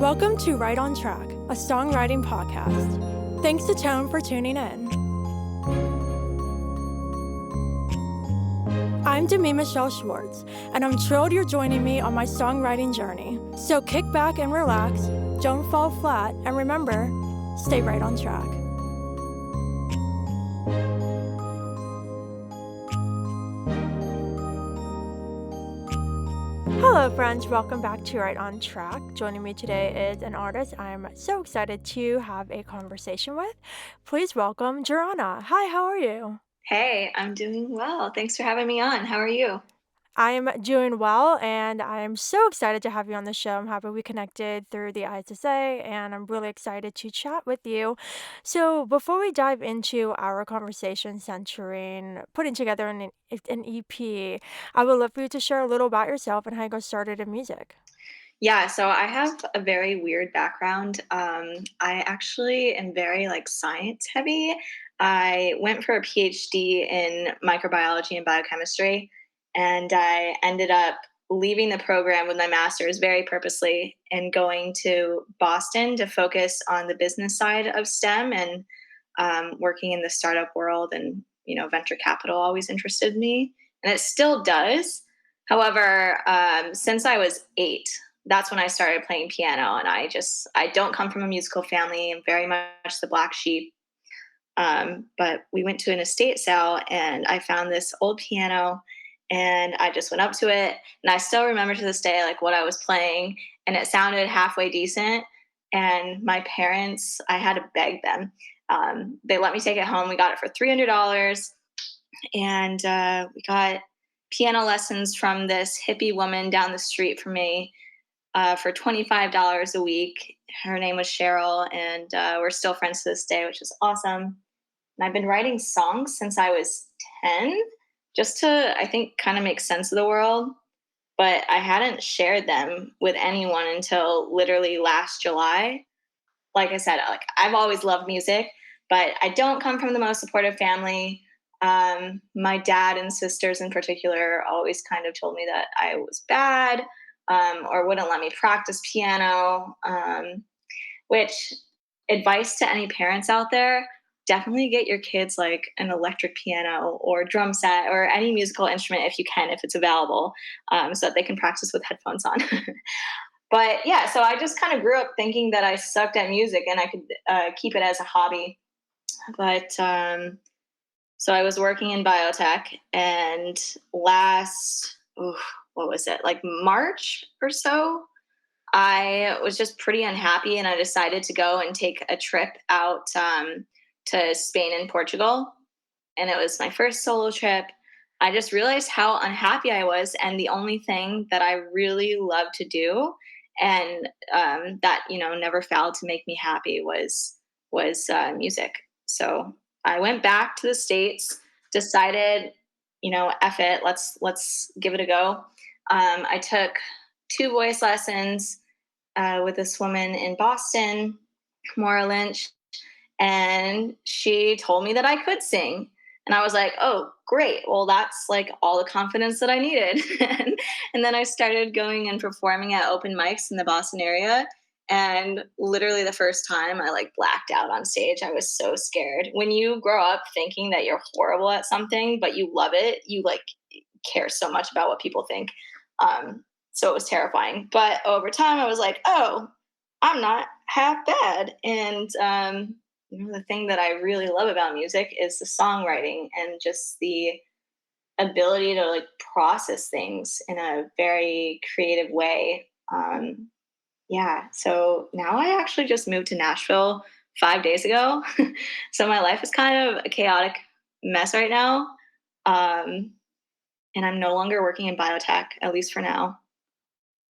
Welcome to Right on Track, a songwriting podcast. Thanks to Tone for tuning in. I'm Demi Michelle Schwartz, and I'm thrilled you're joining me on my songwriting journey. So kick back and relax, don't fall flat, and remember, stay right on track. Hello friends, welcome back to Right on Track. Joining me today is an artist I'm so excited to have a conversation with. Please welcome Jurana. Hi, how are you? Hey, I'm doing well. Thanks for having me on. How are you? I am doing well, and I'm so excited to have you on the show. I'm happy we connected through the ISSA, and I'm really excited to chat with you. So, before we dive into our conversation centering putting together an EP, I would love for you to share a little about yourself and how you got started in music. Yeah, so I have a very weird background. I actually am very science heavy. I went for a PhD in microbiology and biochemistry, and I ended up leaving the program with my master's very purposely and going to Boston to focus on the business side of STEM and working in the startup world. And venture capital always interested me, and it still does. However, since I was 8, that's when I started playing piano. And I don't come from a musical family. I'm very much the black sheep. But we went to an estate sale and I found this old piano and I just went up to it. And I still remember to this day, like what I was playing, and it sounded halfway decent. And my parents, I had to beg them. They let me take it home. We got it for $300, and we got piano lessons from this hippie woman down the street from me for $25 a week. Her name was Cheryl, and we're still friends to this day, which is awesome. And I've been writing songs since I was 10, just to, I think, kind of make sense of the world. But I hadn't shared them with anyone until literally last July. Like I said, I've always loved music, but I don't come from the most supportive family. My dad and sisters, in particular, always kind of told me that I was bad, or wouldn't let me practice piano. Which advice to any parents out there: definitely get your kids like an electric piano or drum set or any musical instrument if you can, if it's available, so that they can practice with headphones on. But yeah, so I just kind of grew up thinking that I sucked at music and I could keep it as a hobby. But so I was working in biotech, and what was it, like March or so, I was just pretty unhappy, and I decided to go and take a trip out to Spain and Portugal. And it was my first solo trip. I just realized how unhappy I was, and the only thing that I really loved to do, and that never failed to make me happy, was music. So I went back to the states, decided, F it, let's give it a go. I took 2 voice lessons with this woman in Boston, Maura Lynch, and she told me that I could sing. And I was like, oh, great. Well, that's like all the confidence that I needed. And then I started going and performing at open mics in the Boston area. And literally the first time I like blacked out on stage. I was so scared. When you grow up thinking that you're horrible at something, but you love it, you like care so much about what people think. So it was terrifying. But over time, I was like, oh, I'm not half bad. And the thing that I really love about music is the songwriting and just the ability to like process things in a very creative way. Yeah. So now I actually just moved to Nashville 5 days ago. So my life is kind of a chaotic mess right now. Um, and I'm no longer working in biotech, at least for now.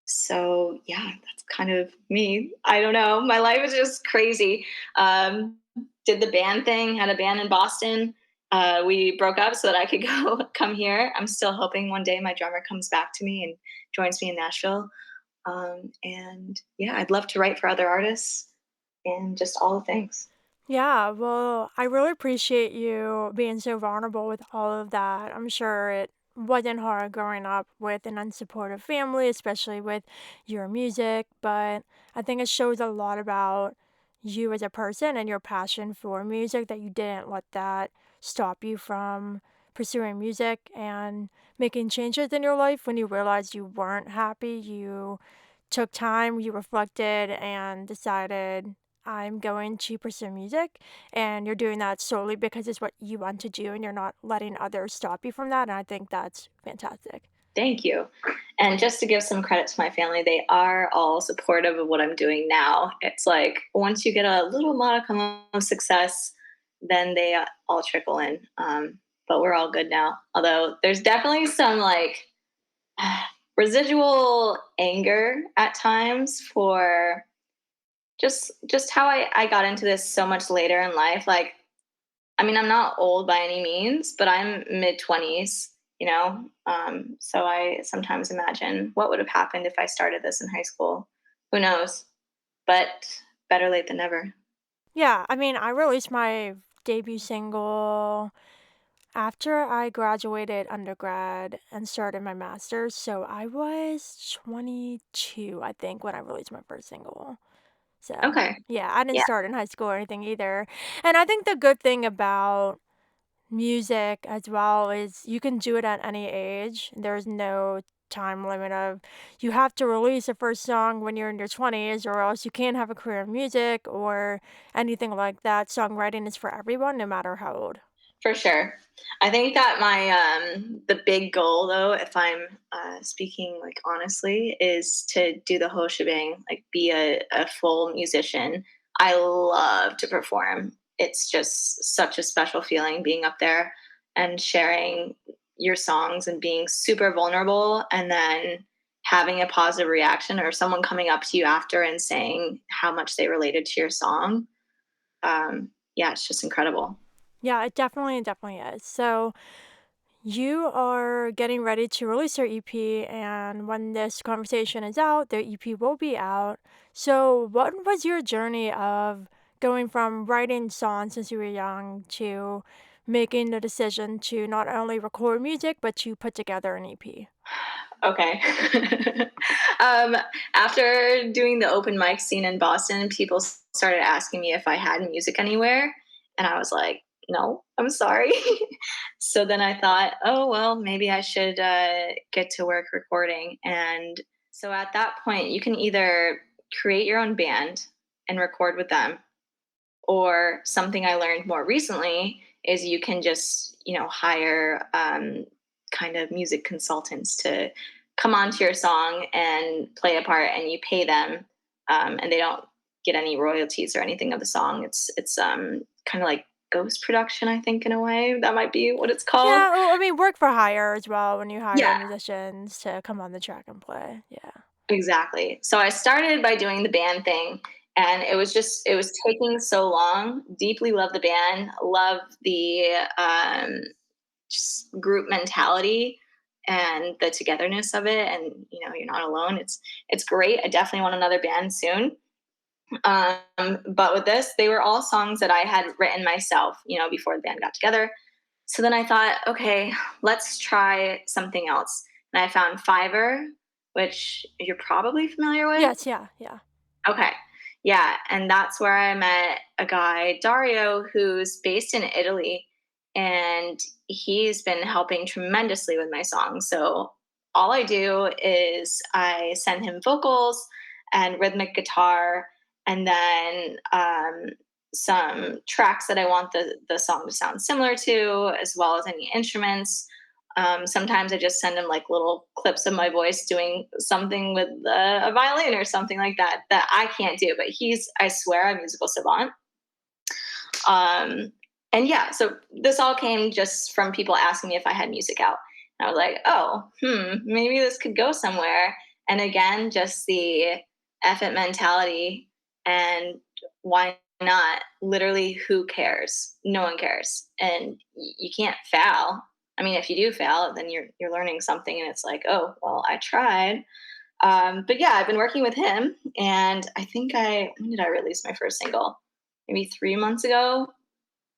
So yeah, that's kind of me. I don't know. My life is just crazy. Did the band thing, had a band in Boston. We broke up so that I could go come here. I'm still hoping one day my drummer comes back to me and joins me in Nashville. And yeah, I'd love to write for other artists and just all the things. Yeah, well, I really appreciate you being so vulnerable with all of that. I'm sure it wasn't hard growing up with an unsupportive family, especially with your music, but I think it shows a lot about you as a person and your passion for music that you didn't let that stop you from pursuing music and making changes in your life when you realized you weren't happy. You took time, you reflected, and decided, I'm going to pursue music. And you're doing that solely because it's what you want to do, and you're not letting others stop you from that. And I think that's fantastic. Thank you. And just to give some credit to my family, they are all supportive of what I'm doing now. It's like once you get a little modicum of success, then they all trickle in. But we're all good now. Although there's definitely some like residual anger at times for just how I got into this so much later in life. Like, I mean, I'm not old by any means, but I'm mid 20s, you know? So I sometimes imagine what would have happened if I started this in high school. Who knows? But better late than never. Yeah, I mean, I released my debut single after I graduated undergrad and started my master's. So I was 22, I think, when I released my first single. So, Okay. yeah, I didn't Yeah, start in high school or anything either. And I think the good thing about music as well is you can do it at any age. There's no time limit of you have to release a first song when you're in your 20s or else you can't have a career in music or anything like that. Songwriting is for everyone no matter how old. for sure. I think that my the big goal though, if I'm speaking like honestly, is to do the whole shebang, like be a full musician. I love to perform. It's just such a special feeling being up there and sharing your songs and being super vulnerable and then having a positive reaction or someone coming up to you after and saying how much they related to your song. Yeah, it's just incredible. Yeah, it definitely is. So, you are getting ready to release your EP, and when this conversation is out, the EP will be out. So, what was your journey of going from writing songs since you were young to making the decision to not only record music but to put together an EP? Okay. um, After doing the open mic scene in Boston, people started asking me if I had music anywhere. And I was like, no, I'm sorry. So then I thought, oh, well, maybe I should get to work recording. And so at that point, you can either create your own band and record with them, or something I learned more recently is you can just, hire kind of music consultants to come onto your song and play a part, and you pay them, and they don't get any royalties or anything of the song. It's kind of like ghost production, I think, in a way. That might be what it's called. Yeah, well, I mean, work for hire as well when you hire Yeah, musicians to come on the track and play. Yeah. exactly. So I started by doing the band thing, and it was taking so long. Deeply love the band, love the just group mentality and the togetherness of it, and you're not alone. It's great. I definitely want another band soon. But with this, they were all songs that I had written myself, before the band got together. So then I thought, okay, let's try something else. And I found Fiverr, which you're probably familiar with. Yes, yeah, yeah. Okay. Yeah. And that's where I met a guy, Dario, who's based in Italy. And he's been helping tremendously with my songs. So all I do is I send him vocals and rhythmic guitar, and then some tracks that I want the song to sound similar to, as well as any instruments. Sometimes I just send him like little clips of my voice doing something with a violin or something like that that I can't do, but he's, I swear, a musical savant. Um, and yeah, so this all came just from people asking me if I had music out. And I was like, oh, maybe this could go somewhere. And again, just the effort mentality, and why not? Literally, who cares? No one cares, and you can't fail. I mean, if you do fail, then you're learning something, and it's like, oh, well, I tried. But yeah, I've been working with him, and I think I when did I release my first single? Maybe 3 months ago.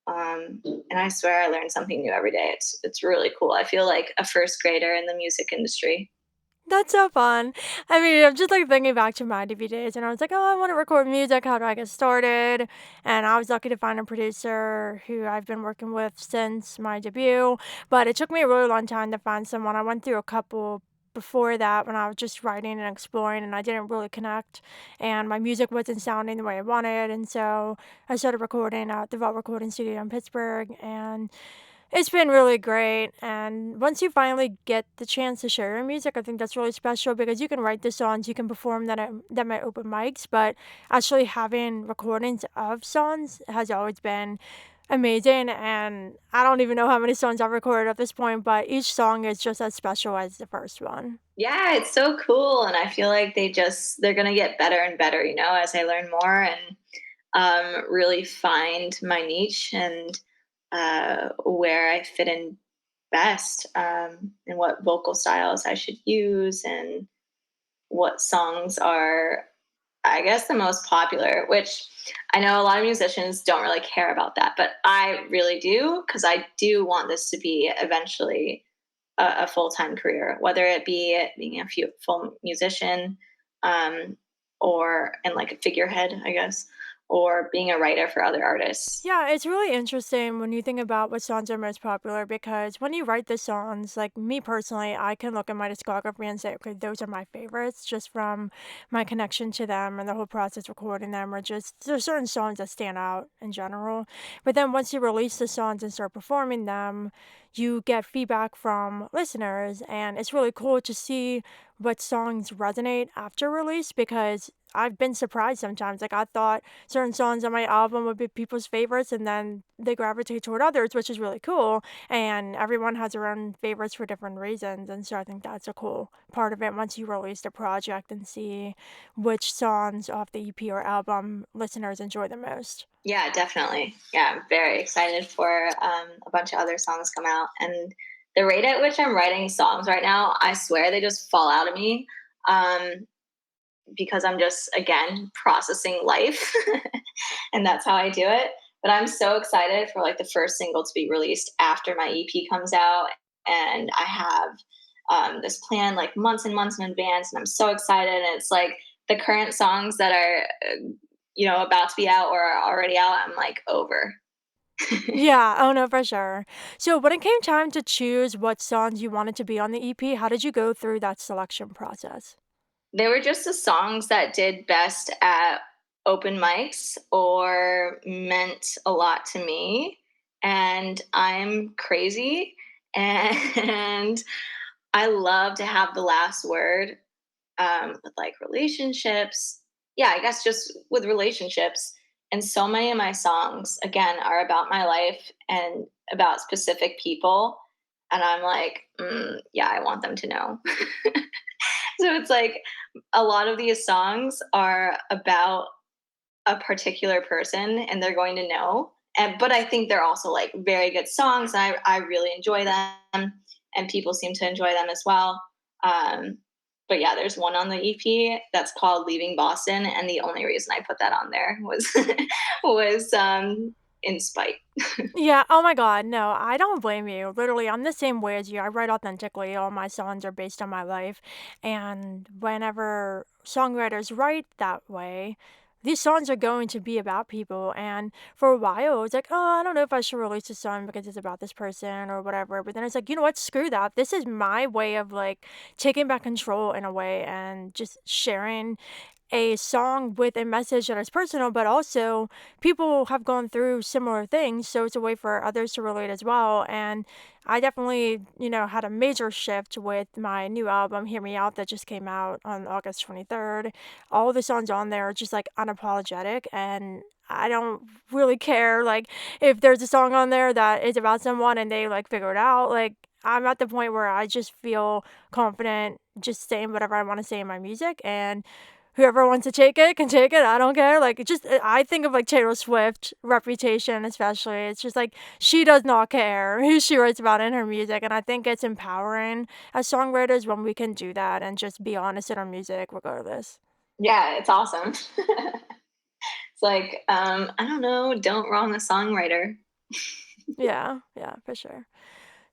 And I swear I learn something new every day. It's really cool. I feel like a first grader in the music industry. That's so fun. I mean, I'm just like thinking back to my DV days, and I was like, oh, I want to record music. How do I get started? And I was lucky to find a producer who I've been working with since my debut. But it took me a really long time to find someone. I went through a couple before that when I was just writing and exploring, and I didn't really connect. And my music wasn't sounding the way I wanted. And so I started recording at the Vault Recording Studio in Pittsburgh. And it's been really great, and once you finally get the chance to share your music, I think that's really special because you can write the songs, you can perform them at open mics, but actually having recordings of songs has always been amazing, and I don't even know how many songs I've recorded at this point, but each song is just as special as the first one. Yeah, it's so cool, and I feel like they're gonna get better and better, as I learn more and really find my niche and where I fit in best, and what vocal styles I should use and what songs are, I guess, the most popular, which I know a lot of musicians don't really care about that, but I really do because I do want this to be eventually a full time career, whether it be being a full musician, um, or and like a figurehead, I guess, or being a writer for other artists. Yeah, it's really interesting when you think about what songs are most popular because when you write the songs, like me personally, I can look at my discography and say, okay, those are my favorites just from my connection to them and the whole process recording them, or just there's certain songs that stand out in general. But then once you release the songs and start performing them, you get feedback from listeners, and it's really cool to see what songs resonate after release because I've been surprised sometimes. Like I thought certain songs on my album would be people's favorites and then they gravitate toward others, which is really cool. And everyone has their own favorites for different reasons. And so I think that's a cool part of it once you release the project and see which songs off the EP or album listeners enjoy the most. Yeah, definitely. Yeah, I'm very excited for a bunch of other songs come out, and the rate at which I'm writing songs right now, I swear they just fall out of me. Um, because I'm just again processing life and that's how I do it. But I'm so excited for like the first single to be released after my EP comes out, and I have this plan like months and months in advance, and I'm so excited. And it's like the current songs that are about to be out or are already out. I'm like over. Yeah, oh no, for sure. So when it came time to choose what songs you wanted to be on the EP, how did you go through that selection process? They were just the songs that did best at open mics or meant a lot to me. And I'm crazy and I love to have the last word, with like relationships. Yeah, I guess just with relationships. And so many of my songs, again, are about my life and about specific people. And I'm like, yeah, I want them to know. So it's like a lot of these songs are about a particular person and they're going to know. But I think they're also like very good songs. And I really enjoy them and people seem to enjoy them as well. Um, but yeah, there's one on the EP that's called Leaving Boston. And the only reason I put that on there was, was in spite. Yeah, oh my god, no, I don't blame you. Literally, I'm the same way as you. I write authentically. All my songs are based on my life. And whenever songwriters write that way, these songs are going to be about people. And for a while, it was like, oh, I don't know if I should release a song because it's about this person or whatever. But then it's like, you know what? Screw that. This is my way of like taking back control in a way and just sharing a song with a message that is personal, but also people have gone through similar things, so it's a way for others to relate as well. And I definitely, had a major shift with my new album, Hear Me Out, that just came out on August 23rd. All the songs on there are just like unapologetic, and I don't really care like if there's a song on there that is about someone and they like figure it out. Like I'm at the point where I just feel confident just saying whatever I want to say in my music, and whoever wants to take it can take it. I don't care. Like, it just, I think of like Taylor Swift, Reputation, especially. It's just like she does not care who she writes about in her music. And I think it's empowering as songwriters when we can do that and just be honest in our music, regardless. Yeah, it's awesome. It's like, I don't know, don't wrong a songwriter. Yeah, yeah, for sure.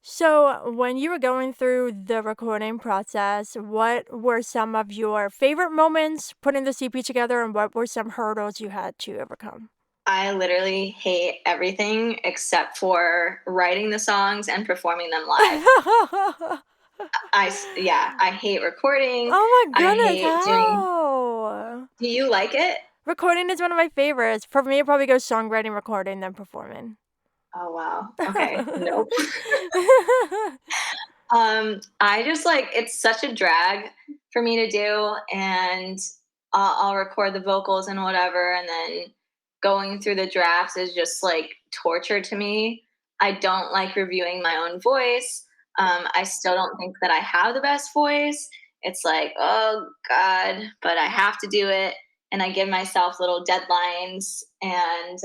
So, when you were going through the recording process, what were some of your favorite moments putting the CP together, and what were some hurdles you had to overcome? I literally hate everything except for writing the songs and performing them live. Yeah, I hate recording. Oh my I goodness, hate doing. how? Do you like it? Recording is one of my favorites. For me, it probably goes songwriting, recording, then performing. Oh wow. Okay. Nope. I just like it's such a drag for me to do, and I'll record the vocals and whatever, and then going through the drafts is just like torture to me. I don't like reviewing my own voice. I still don't think that I have the best voice. It's like, oh God, but I have to do it, and I give myself little deadlines, and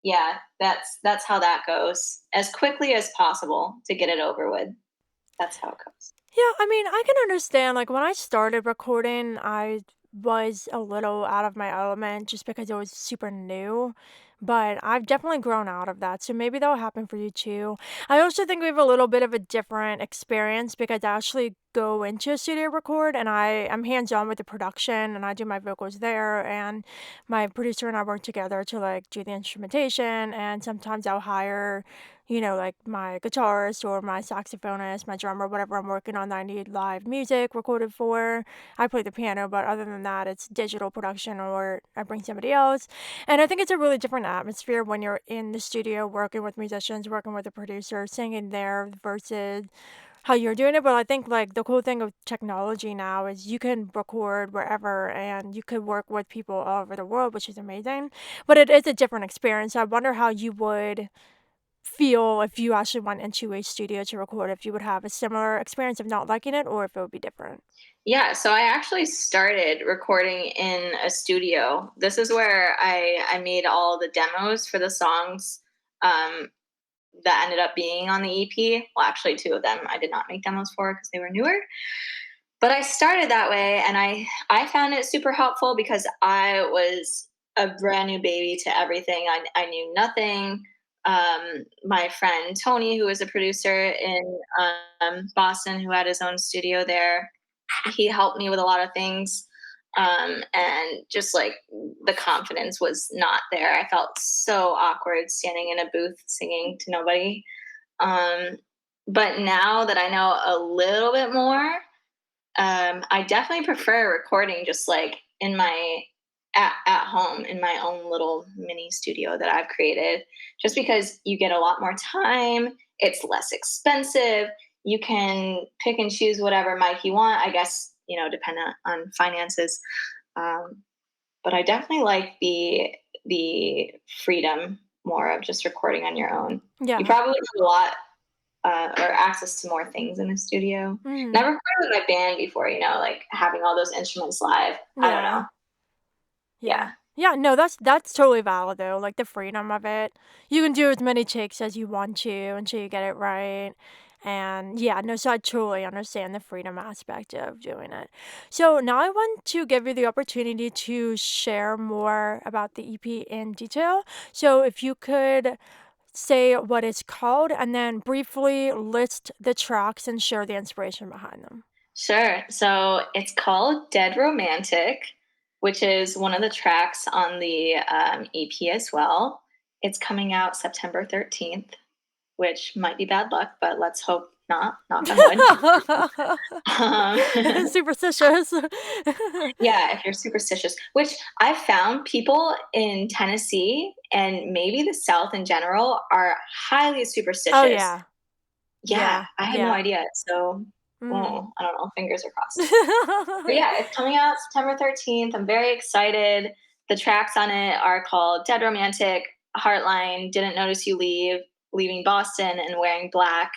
yeah, that's how that goes. As quickly as possible to get it over with. That's how it goes. Yeah, I mean, I can understand. Like when I started recording, I was a little out of my element just because it was super new. But I've definitely grown out of that. So maybe that'll happen for you too. I also think we have a little bit of a different experience because I actually go into a studio record and I'm hands on with the production and I do my vocals there and my producer and I work together to like do the instrumentation and sometimes I'll hire like my guitarist or my saxophonist, my drummer, whatever I'm working on that I need live music recorded for. I play the piano, but other than that, it's digital production or I bring somebody else. And I think it's a really different atmosphere when you're in the studio working with musicians, working with a producer, singing there versus how you're doing it. But I think like the cool thing of technology now is you can record wherever and you could work with people all over the world, which is amazing. But it is a different experience. I wonder how you would feel if you actually went into a studio to record, if you would have a similar experience of not liking it or if it would be different. Yeah, so I actually started recording in a studio. This is where I made all the demos for the songs um, that ended up being on the EP. Well, actually, two of them I did not make demos for because they were newer. But I started that way, and I found it super helpful because I was a brand new baby to everything. I knew nothing. My friend Tony, who was a producer in Boston, who had his own studio there, he helped me with a lot of things. And just like the confidence was not there. I felt so awkward standing in a booth singing to nobody. Um, but now that I know a little bit more, I definitely prefer recording just like in my at home in my own little mini studio that I've created, just because you get a lot more time. It's less expensive. You can pick and choose whatever mic you want. I guess depending on finances. Um, but I definitely like the freedom more of just recording on your own. You Yeah. probably have a lot or access to more things in the studio. Mhm. Never recorded with my band before, like having all those instruments live. I don't know. Yeah. Yeah. Yeah. Yeah, no, that's totally valid though. Like the freedom of it. You can do as many takes as you want to until you get it right. And yeah, no, so I totally understand the freedom aspect of doing it. So now I want to give you the opportunity to share more about the EP in detail. So if you could say what it's called and then briefly list the tracks and share the inspiration behind them. Sure. So it's called Dead Romantic, which is one of the tracks on the EP as well. It's coming out September 13th, which might be bad luck, but let's hope not. Knock on wood. Um, Superstitious. yeah, if you're superstitious, which I found people in Tennessee and maybe the South in general are highly Oh, superstitious. yeah. Yeah, Yeah. I had no Yeah. idea. So, Mhm. I don't know. Fingers are crossed. But yeah, it's coming out September 13th. I'm very excited. The tracks on it are called Dead Romantic, Heartline, Didn't Notice You Leave, Leaving Boston, and Wearing Black.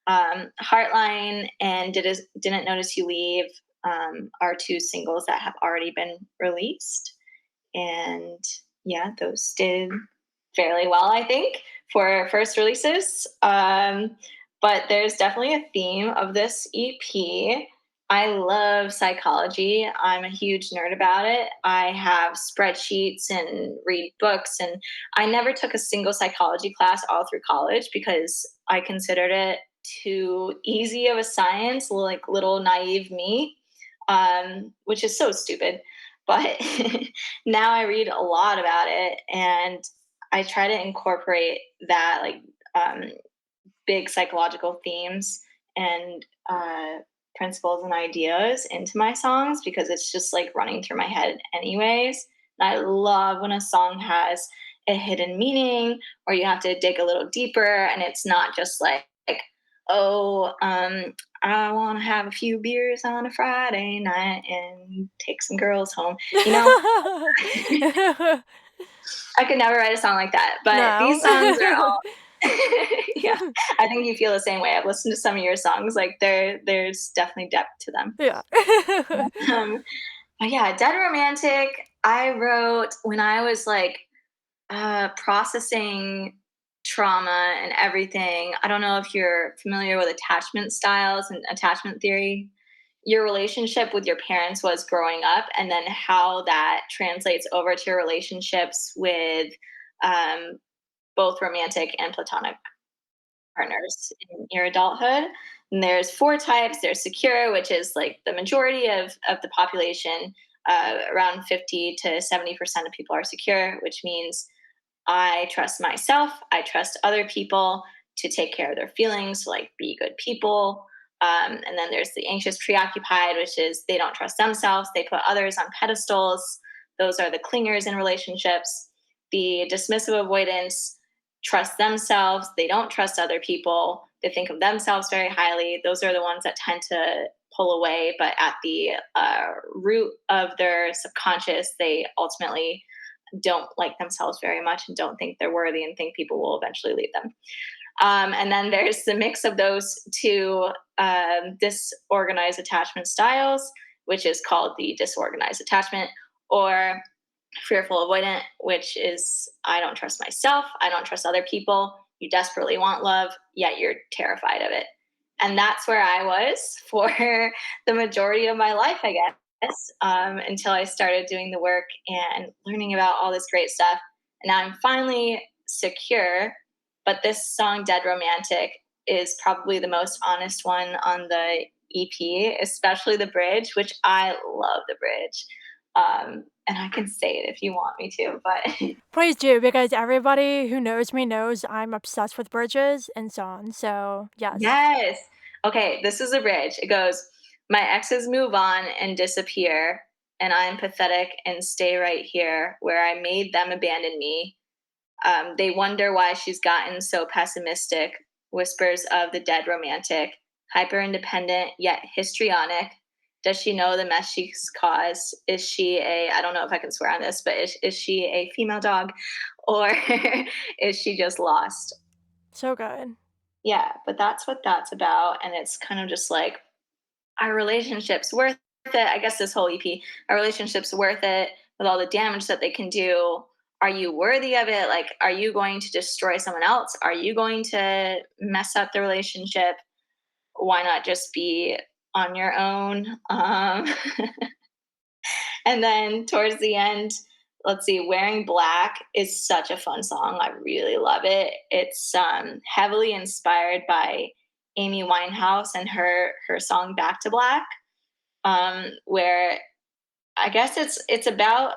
Heartline and Didn't Notice You Leave are two singles that have already been released. And yeah, those did fairly well, I think, for first releases. But there's definitely a theme of this EP. I love psychology. I'm a huge nerd about it. I have spreadsheets and read books, and I never took a single psychology class all through college because I considered it too easy of a science, like little naive me, which is so stupid. But now I read a lot about it, and I try to incorporate that, like, um, big psychological themes and principles and ideas into my songs because it's just like running through my head anyways. And I love when a song has a hidden meaning or you have to dig a little deeper and it's not just like oh, I want to have a few beers on a Friday night and take some girls home. You know, I could never write a song like that, but No. these songs are all yeah, I think you feel the same way. I've listened to some of your songs, like, there's definitely depth to them. Yeah. Um, but yeah, Dead Romantic, I wrote when I was, like, processing trauma and everything. I don't know if you're familiar with attachment styles and attachment theory. Your relationship with your parents was growing up, and then how that translates over to your relationships with, um, both romantic and platonic partners in your adulthood. And there's four types. There's secure, which is like the majority of the population. Around 50 to 70% of people are secure, which means I trust myself. I trust other people to take care of their feelings, to like be good people. And then there's the anxious preoccupied, which is they don't trust themselves. They put others on pedestals. Those are the clingers in relationships. The dismissive avoidance trust themselves. They don't trust other people. They think of themselves very highly. Those are the ones that tend to pull away, but at the root of their subconscious, they ultimately don't like themselves very much and don't think they're worthy and think people will eventually leave them. And then there's the mix of those two disorganized attachment styles, which is called the disorganized attachment, or fearful avoidant, which is I don't trust myself, I don't trust other people. You desperately want love, yet you're terrified of it. And that's where I was for the majority of my life, I guess, until I started doing the work and learning about all this great stuff. And now I'm finally secure. But this song, Dead Romantic, is probably the most honest one on the EP, especially the bridge, which I love the bridge. And I can say it if you want me to, but Please do, because everybody who knows me knows I'm obsessed with bridges and songs, so yes. yes. Okay, this is a bridge. It goes, my exes move on and disappear, and I'm pathetic and stay right here where I made them abandon me. They wonder why she's gotten so pessimistic. Whispers of the dead romantic, hyper independent yet histrionic. Does she know the mess she's caused? Is she a, I don't know if I can swear on this, but is she a female dog or is she just lost? So good. Yeah, but that's what that's about. And it's kind of just like, our relationship's worth it. I guess this whole EP, our relationship's worth it with all the damage that they can do. Are you worthy of it? Like, are you going to destroy someone else? Are you going to mess up the relationship? Why not just be on your own? And then towards the end, let's see, Wearing Black is such a fun song. I really love it. It's heavily inspired by Amy Winehouse and her song Back to Black, where I guess it's about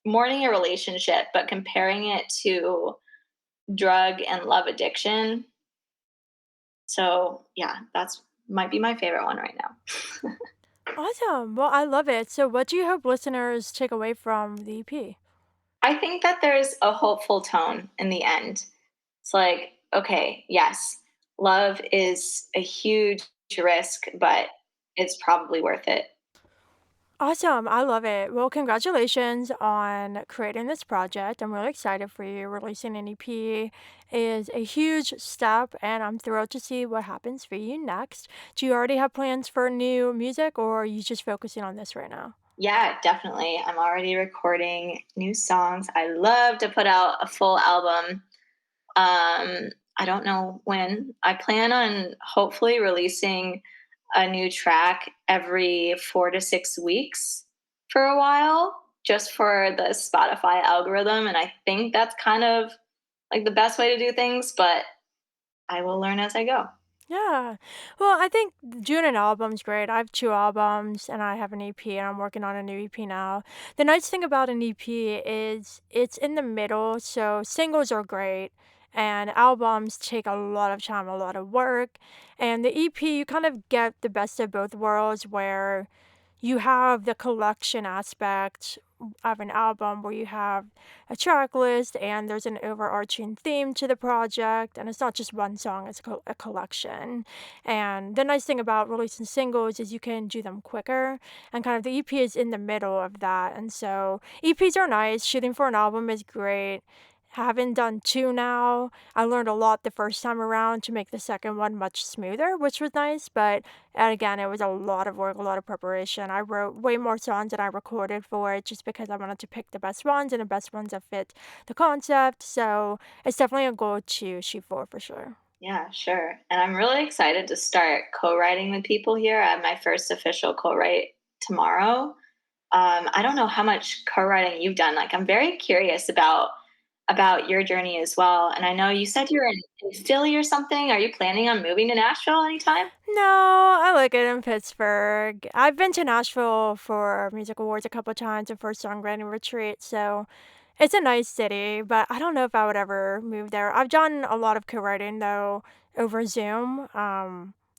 mourning a relationship, but comparing it to drug and love addiction. So yeah, that's might be my favorite one right now. Awesome. Well, I love it. So what do you hope listeners take away from the EP? I think that there's a hopeful tone in the end. It's like, okay, yes, love is a huge risk, but it's probably worth it. Awesome. I love it. Well, congratulations on creating this project. I'm really excited for you. Releasing an EP is a huge step, and I'm thrilled to see what happens for you next. Do you already have plans for new music, or are you just focusing on this right now? Yeah, definitely. I'm already recording new songs. I love to put out a full album. I don't know when. I plan on hopefully releasing a new track every 4 to 6 weeks for a while, just for the Spotify algorithm. And I think that's kind of like the best way to do things, but I will learn as I go. Yeah. Well, I think the June album's great. I have 2 albums and I have an EP, and I'm working on a new EP now. The nice thing about an EP is it's in the middle, so singles are great, and albums take a lot of time, a lot of work. And the EP, you kind of get the best of both worlds where you have the collection aspect of an album where you have a track list and there's an overarching theme to the project, and it's not just one song, it's a collection. And the nice thing about releasing singles is you can do them quicker, and kind of the EP is in the middle of that. And so EPs are nice, shooting for an album is great. Having done 2 now, I learned a lot the first time around to make the second one much smoother, which was nice, but and again, it was a lot of work, a lot of preparation. I wrote way more songs than I recorded for it just because I wanted to pick the best ones and the best ones that fit the concept. So it's definitely a goal to shoot for sure. Yeah, sure. And I'm really excited to start co-writing with people here. I have my first official co-write tomorrow. I don't know how much co-writing you've done. Like, I'm very curious about your journey as well. And I know you said you're in Philly or something. Are you planning on moving to Nashville anytime? No, I like it in Pittsburgh. I've been to Nashville for music awards a couple times and for songwriting retreat, so it's a nice city, but I don't know if I would ever move there. I've done a lot of co-writing though over Zoom.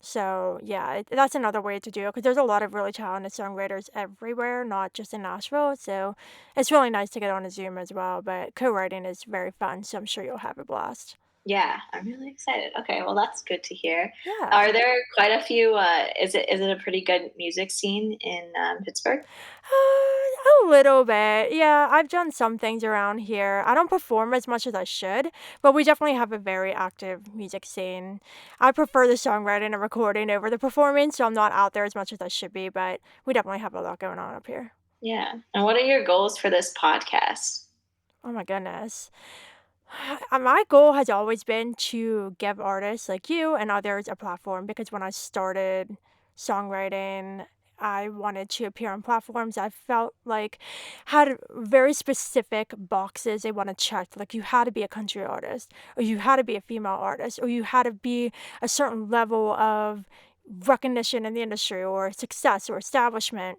So yeah, that's another way to do it because there's a lot of really talented songwriters everywhere, not just in Nashville. So it's really nice to get on a Zoom as well. But co-writing is very fun, so I'm sure you'll have a blast. Yeah, I'm really excited. Okay, well that's good to hear. Yeah. Are there quite a few is it a pretty good music scene in Pittsburgh? A little bit. Yeah, I've done some things around here. I don't perform as much as I should, but we definitely have a very active music scene. I prefer the songwriting and recording over the performing, so I'm not out there as much as I should be, but we definitely have a lot going on up here. Yeah. And what are your goals for this podcast? Oh my goodness. My goal has always been to give artists like you and others a platform because when I started songwriting, I wanted to appear on platforms I felt like had very specific boxes they want to check. Like you had to be a country artist, or you had to be a female artist, or you had to be a certain level of recognition in the industry or success or establishment.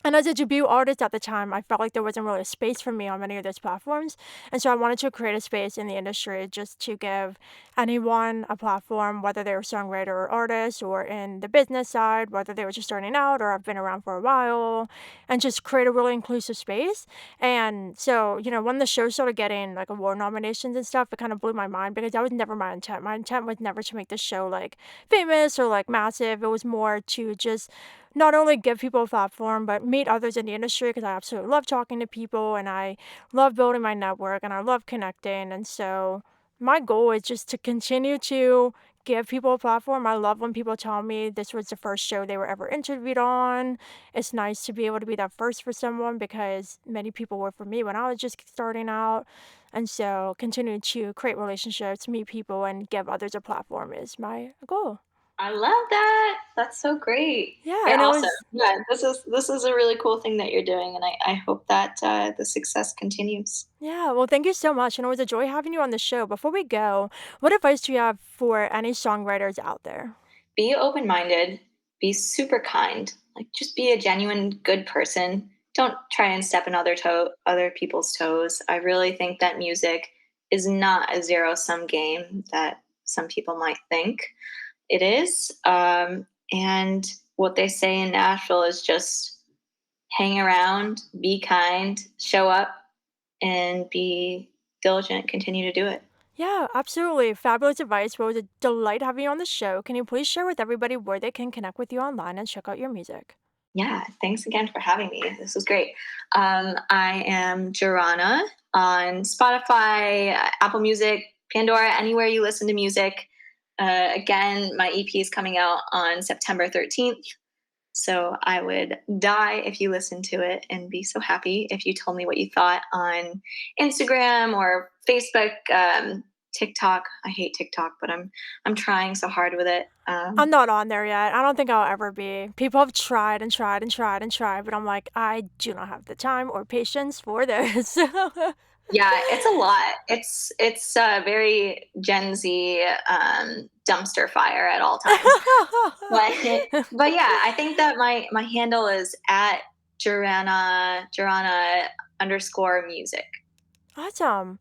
And as a debut artist at the time, I felt like there wasn't really a space for me on many of those platforms. And so I wanted to create a space in the industry just to give anyone a platform, whether they were songwriter or artist, or in the business side, whether they were just starting out or have been around for a while, and just create a really inclusive space. And so, when the show started getting like award nominations and stuff, it kind of blew my mind because that was never my intent. My intent was never to make the show like famous or like massive. It was more to just not only give people a platform, but meet others in the industry because I absolutely love talking to people and I love building my network and I love connecting. And so my goal is just to continue to give people a platform. I love when people tell me this was the first show they were ever interviewed on. It's nice to be able to be that first for someone because many people were for me when I was just starting out. And so continuing to create relationships, meet people, and give others a platform is my goal. I love that. That's so great. Yeah, You're and it awesome. was Yeah, this is a really cool thing that you're doing, and I hope that the success continues. Yeah, well, thank you so much, and it was a joy having you on the show. Before we go, what advice do you have for any songwriters out there? Be open minded. Be super kind. Like just be a genuine good person. Don't try and step on other people's toes. I really think that music is not a zero sum game that some people might think it is. And what they say in Nashville is just hang around, be kind, show up, and be diligent. Continue to do it. Yeah, absolutely. Fabulous advice. Well, it was a delight having you on the show. Can you please share with everybody where they can connect with you online and check out your music? Yeah, thanks again for having me. This was great. I am Jurana on Spotify, Apple Music, Pandora, anywhere you listen to music. Again, my EP is coming out on September 13th. So I would die if you listened to it and be so happy if you told me what you thought on Instagram or Facebook. TikTok. I hate TikTok, but I'm trying so hard with it. I'm not on there yet. I don't think I'll ever be. People have tried and tried and tried and tried, but I'm like, I do not have the time or patience for this. Yeah, it's a lot. It's very Gen Z dumpster fire at all times. But but yeah, I think that my handle is at Jurana underscore music. Awesome.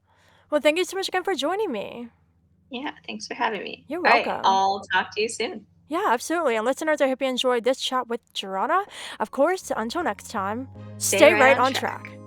Well, thank you so much again for joining me. Yeah, thanks for having me. You're All right, welcome. I'll talk to you soon. Yeah, absolutely. And listeners, I hope you enjoyed this chat with Jurana. Of course, until next time, Stay stay right right on on track. track.